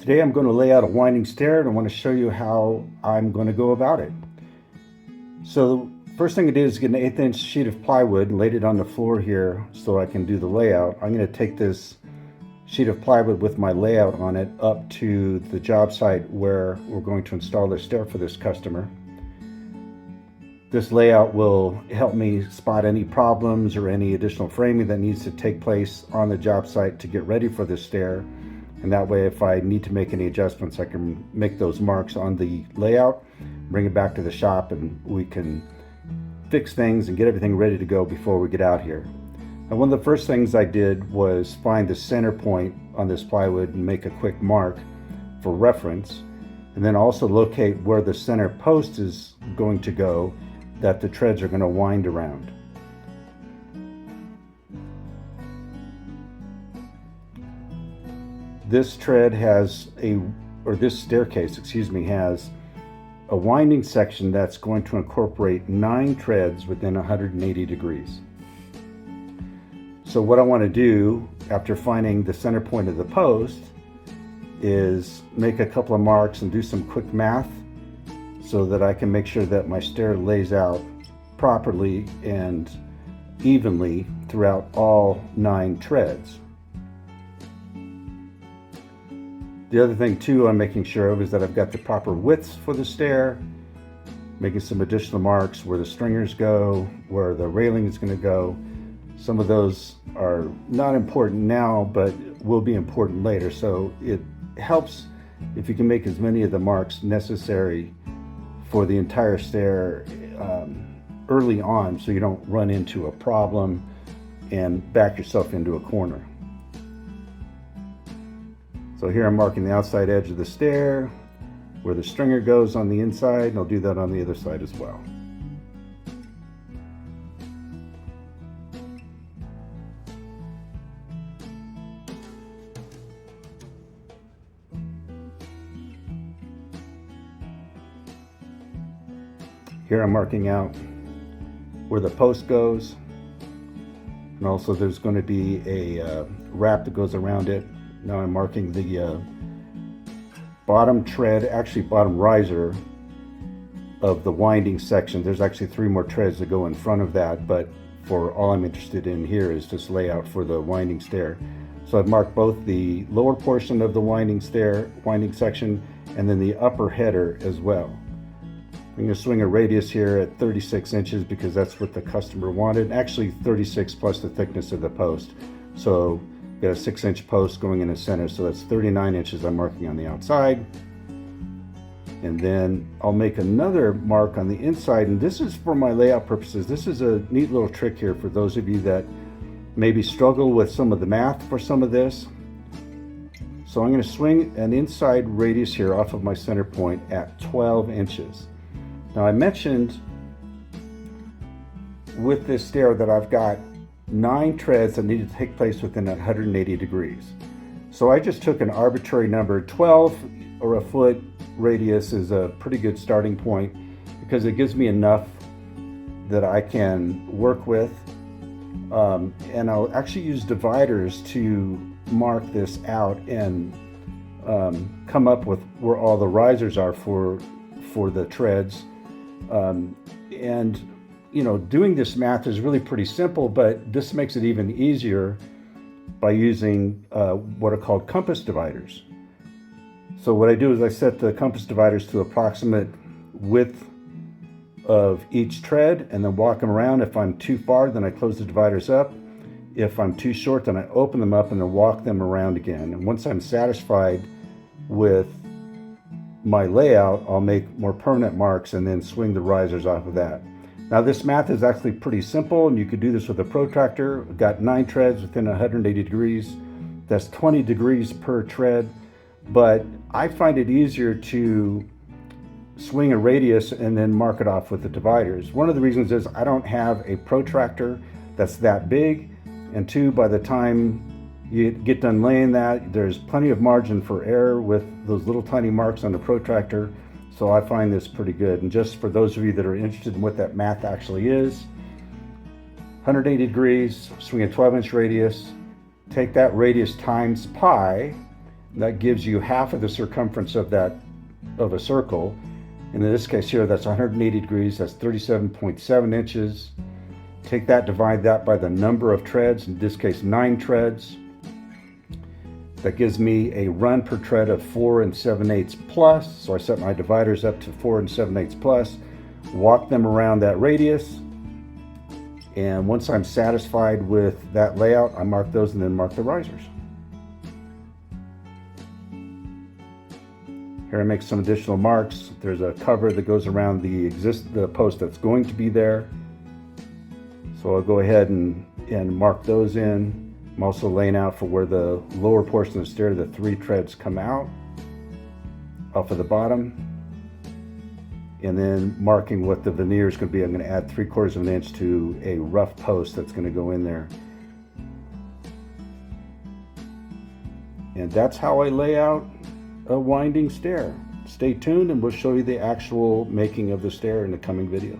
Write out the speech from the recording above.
Today I'm going to lay out a winding stair and I want to show you how I'm going to go about it. So the first thing I did is get an 1/8 inch sheet of plywood and laid it on the floor here so I can do the layout. I'm going to take this sheet of plywood with my layout on it up to the job site where we're going to install the stair for this customer. This layout will help me spot any problems or any additional framing that needs to take place on the job site to get ready for this stair. And that way, if I need to make any adjustments, I can make those marks on the layout, bring it back to the shop, and we can fix things and get everything ready to go before we get out here. And one of the first things I did was find the center point on this plywood and make a quick mark for reference, and then also locate where the center post is going to go that the treads are going to wind around. This tread has this staircase, has a winding section that's going to incorporate 9 treads within 180 degrees. So what I want to do after finding the center point of the post is make a couple of marks and do some quick math so that I can make sure that my stair lays out properly and evenly throughout all 9 treads. The other thing too I'm making sure of is that I've got the proper widths for the stair, making some additional marks where the stringers go, where the railing is going to go. Some of those are not important now, but will be important later. So it helps if you can make as many of the marks necessary for the entire stair early on, so you don't run into a problem and back yourself into a corner. So here I'm marking the outside edge of the stair, where the stringer goes on the inside, and I'll do that on the other side as well. Here I'm marking out where the post goes, and also there's going to be a wrap that goes around it. Now I'm marking the bottom tread, actually bottom riser of the winding section. There's actually 3 more treads that go in front of that, but for all I'm interested in here is this layout for the winding stair. So I've marked both the lower portion of the winding section, and then the upper header as well. I'm going to swing a radius here at 36 inches because that's what the customer wanted. Actually 36 plus the thickness of the post. So got a 6-inch post going in the center, so that's 39 inches I'm marking on the outside. And then I'll make another mark on the inside, and this is for my layout purposes. This is a neat little trick here for those of you that maybe struggle with some of the math for some of this. So I'm going to swing an inside radius here off of my center point at 12 inches. Now I mentioned with this stair that I've got 9 treads that need to take place within 180 degrees. So I just took an arbitrary number. 12 or a foot radius is a pretty good starting point because it gives me enough that I can work with. And I'll actually use dividers to mark this out and come up with where all the risers are for the treads. And doing this math is really pretty simple, but this makes it even easier by using what are called compass dividers. So what I do is I set the compass dividers to approximate width of each tread and then walk them around. If I'm too far, then I close the dividers up. If I'm too short, then I open them up and then walk them around again. And once I'm satisfied with my layout, I'll make more permanent marks and then swing the risers off of that. Now this math is actually pretty simple, and you could do this with a protractor. We've got 9 treads within 180 degrees. That's 20 degrees per tread, but I find it easier to swing a radius and then mark it off with the dividers. One of the reasons is I don't have a protractor that's that big, and 2, by the time you get done laying that, there's plenty of margin for error with those little tiny marks on the protractor. So I find this pretty good. And just for those of you that are interested in what that math actually is, 180 degrees, swing a 12-inch radius, take that radius times pi, That gives you half of the circumference of a circle. And in this case here, that's 180 degrees, that's 37.7 inches. Take that, divide that by the number of treads, in this case 9 treads. That gives me a run per tread of 4 7/8 plus. So I set my dividers up to 4 7/8 plus, walk them around that radius. And once I'm satisfied with that layout, I mark those and then mark the risers. Here I make some additional marks. There's a cover that goes around the post that's going to be there. So I'll go ahead and mark those in. I'm also laying out for where the lower portion of the stair, the 3 treads come out off of the bottom. And then marking what the veneer is going to be. I'm going to add 3/4 of an inch to a rough post that's going to go in there. And that's how I lay out a winding stair. Stay tuned and we'll show you the actual making of the stair in the coming video.